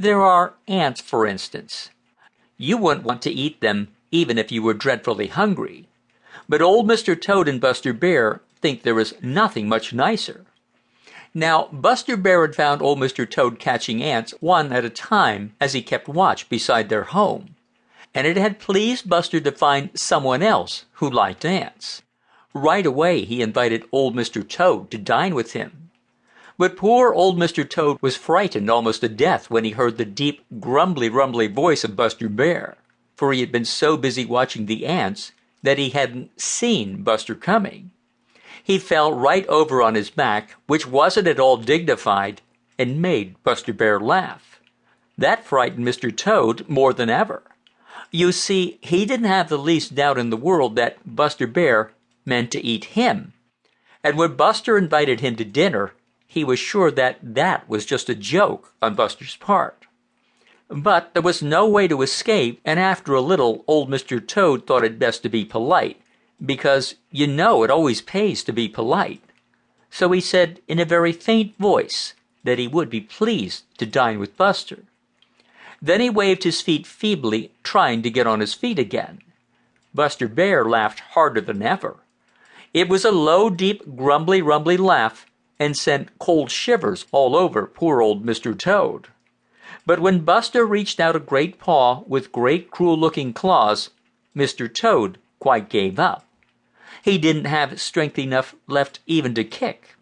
There are ants, for instance. You wouldn't want to eat them even if you were dreadfully hungry. But Old Mr. Toad and Buster Bear think there is nothing much nicer. Now, Buster Bear had found Old Mr. Toad catching ants one at a time as he kept watch beside their home, and it had pleased Buster to find someone else who liked ants. Right away he invited Old Mr. Toad to dine with him. But poor Old Mr. Toad was frightened almost to death when he heard the deep, grumbly-rumbly voice of Buster Bear, for he had been so busy watching the ants that he hadn't seen Buster coming. He fell right over on his back, which wasn't at all dignified, and made Buster Bear laugh. That frightened Mr. Toad more than ever. You see, he didn't have the least doubt in the world that Buster Bear meant to eat him. And when Buster invited him to dinner, he was sure that that was just a joke on Buster's part. But there was no way to escape, and after a little, Old Mr. Toad thought it best to be polite, because you know it always pays to be polite. So he said in a very faint voice that he would be pleased to dine with Buster. Then he waved his feet feebly, trying to get on his feet again. Buster Bear laughed harder than ever. It was a low, deep, grumbly-rumbly laugh, and sent cold shivers all over poor old Mr. Toad. But when Buster reached out a great paw with great cruel-looking claws, Mr. Toad quite gave up. He didn't have strength enough left even to kick.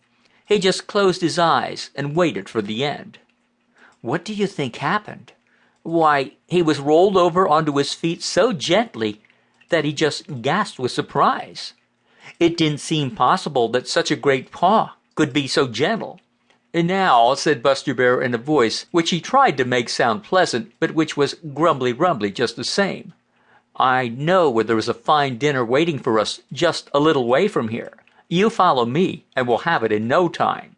He just closed his eyes and waited for the end. What do you think happened? Why, he was rolled over onto his feet so gently that he just gasped with surprise. It didn't seem possible that such a great paw could be so gentle. "And now," said Buster Bear in a voice which he tried to make sound pleasant, but which was grumbly-rumbly just the same, "I know where there is a fine dinner waiting for us just a little way from here. You follow me, and we'll have it in no time."